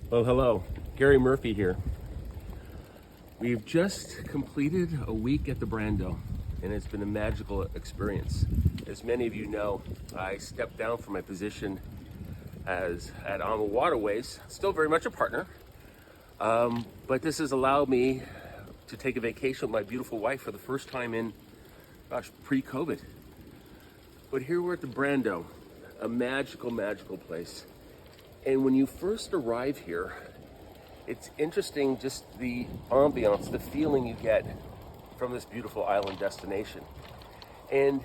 Well, hello, Gary Murphy here. We've just completed a week at the Brando, and it's been a magical experience. As many of you know, I stepped down from my position as at AMA Waterways, still very much a partner, but this has allowed me to take a vacation with my beautiful wife for the first time in, pre-COVID. But here we're at the Brando, a magical, magical place. And when you first arrive here, it's interesting just the ambiance, the feeling you get from this beautiful island destination. And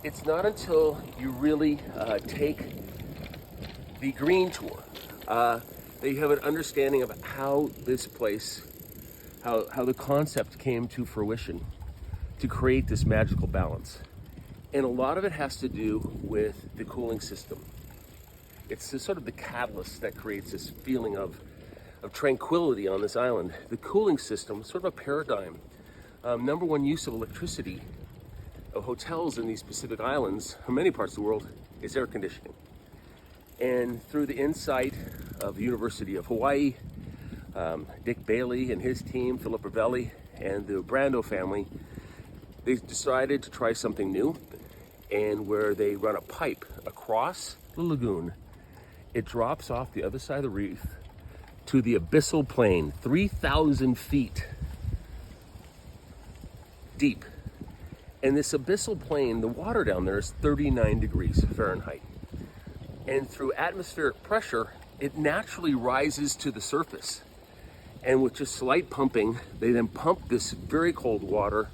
it's not until you really take the green tour that you have an understanding of how this place, how the concept came to fruition to create this magical balance. And a lot of it has to do with the cooling system. It's sort of the catalyst that creates this feeling of tranquility on this island. The cooling system, sort of a paradigm. Number one use of electricity of hotels in these Pacific Islands, or many parts of the world, is air conditioning. And through the insight of the University of Hawaii, Dick Bailey and his team, Philip Ravelli, and the Brando family, they decided to try something new, and where they run a pipe across the lagoon. It drops off the other side of the reef to the abyssal plain, 3,000 feet deep. And this abyssal plain, the water down there is 39 degrees Fahrenheit. And through atmospheric pressure, it naturally rises to the surface. And with just slight pumping, they then pump this very cold water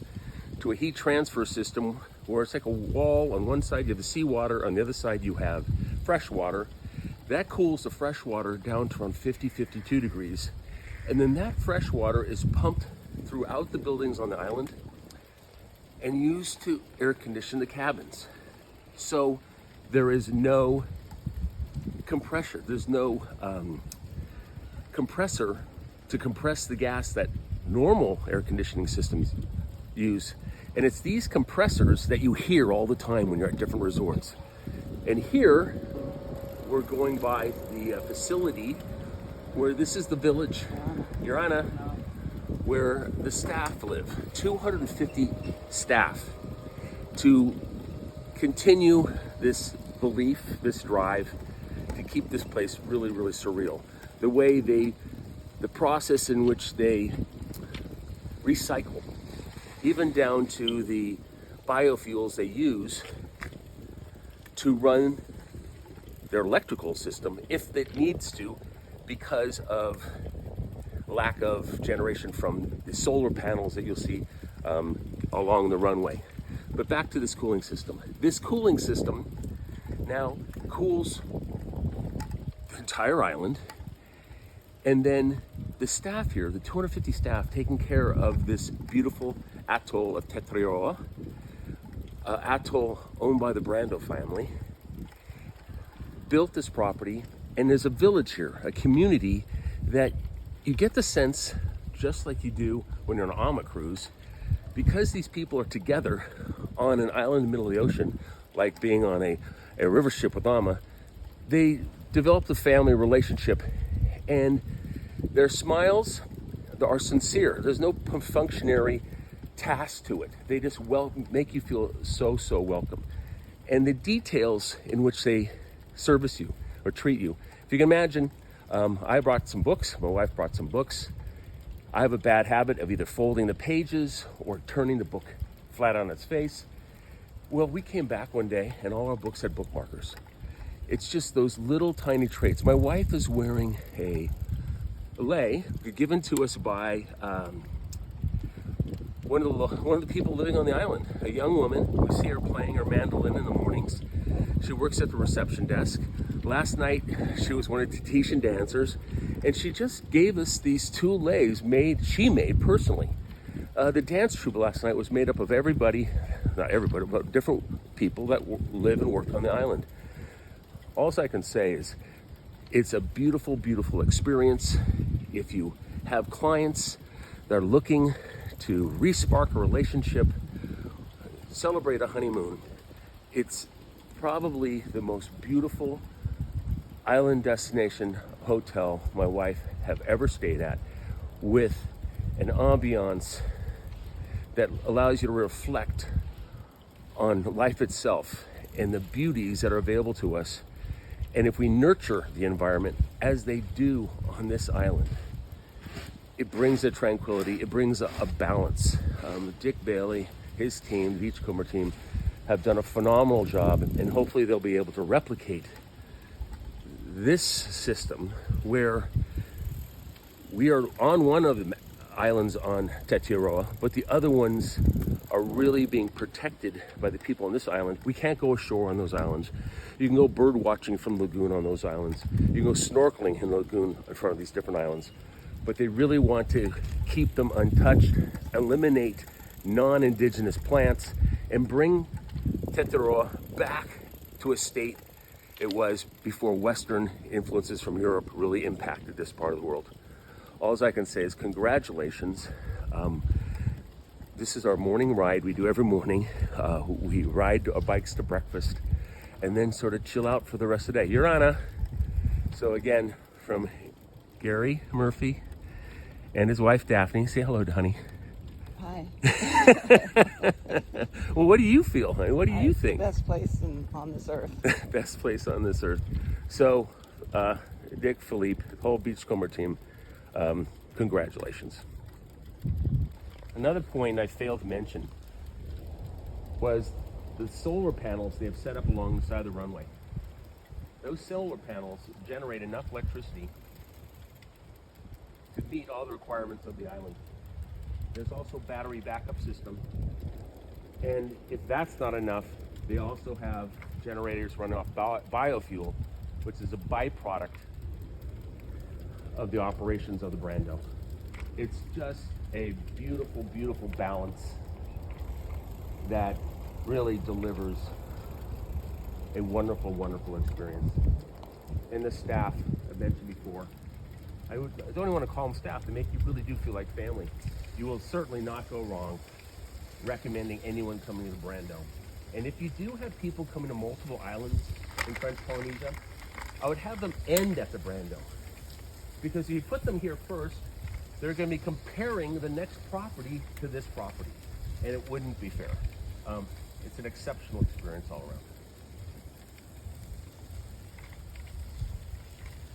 to a heat transfer system where it's like a wall. On one side you have the seawater, on the other side you have fresh water. That cools the fresh water down to around 50, 52 degrees. And then that fresh water is pumped throughout the buildings on the island and used to air condition the cabins. So there is no compressor. There's no compressor to compress the gas that normal air conditioning systems use. And it's these compressors that you hear all the time when you're at different resorts. And here, we're going by the facility where this is the village, Yorana, where the staff live. 250 staff to continue this belief, this drive, to keep this place really, really surreal. The way the process in which they recycle, even down to the biofuels they use to run their electrical system if it needs to, because of lack of generation from the solar panels that you'll see along the runway. But back to this cooling system. This cooling system now cools the entire island, and then the staff here, the 250 staff taking care of this beautiful atoll of Tetiaroa, atoll owned by the Brando family, built this property, and there's a village here, a community that you get the sense, just like you do when you're on an AMA cruise, because these people are together on an island in the middle of the ocean, like being on a river ship with AMA, they developed a family relationship, and their smiles are sincere. There's no perfunctory task to it. They just make you feel so, so welcome. And the details in which they service you or treat you. If you can imagine, I brought some books, my wife brought some books. I have a bad habit of either folding the pages or turning the book flat on its face. Well, we came back one day and all our books had bookmarkers. It's just those little tiny traits. My wife is wearing a lei given to us by one of the people living on the island, a young woman. We see her playing her mandolin in the mornings. She works at the reception desk. Last night, she was one of the Tahitian dancers, and she just gave us these two leis she made personally. The dance troupe last night was made up of not everybody, but different people that live and work on the island. All I can say is, it's a beautiful, beautiful experience. If you have clients that are looking to re-spark a relationship, celebrate a honeymoon, it's probably the most beautiful island destination hotel my wife have ever stayed at, with an ambiance that allows you to reflect on life itself and the beauties that are available to us. And if we nurture the environment as they do on this island, it brings a tranquility, it brings a balance. Dick Bailey, his team, the Beachcomber team, have done a phenomenal job, and hopefully they'll be able to replicate this system where we are on one of the islands on Tetiaroa, but the other ones are really being protected by the people on this island. We can't go ashore on those islands. You can go bird watching from the lagoon on those islands. You can go snorkeling in the lagoon in front of these different islands. But they really want to keep them untouched, eliminate non-indigenous plants, and bring Tetiaroa back to a state it was before Western influences from Europe really impacted this part of the world. All I can say is congratulations. This is our morning ride we do every morning. We ride our bikes to breakfast and then sort of chill out for the rest of the day. You're Anna. So again, from Gary Murphy and his wife Daphne. Say hello to honey. Hi. Well, what do you feel, honey? What do you think? Best place on this earth. Best place on this earth. So, Dick, Philippe, the whole Beachcomber team, congratulations. Another point I failed to mention was the solar panels they have set up along the side of the runway. Those solar panels generate enough electricity to meet all the requirements of the island. There's also battery backup system. And if that's not enough, they also have generators running off biofuel, which is a byproduct of the operations of the Brando. It's just a beautiful, beautiful balance that really delivers a wonderful, wonderful experience. And the staff, I mentioned before, I don't even want to call them staff. They make you really do feel like family. You will certainly not go wrong recommending anyone coming to the Brando. And if you do have people coming to multiple islands in French Polynesia, I would have them end at the Brando. Because if you put them here first, they're going to be comparing the next property to this property. And it wouldn't be fair. It's an exceptional experience all around.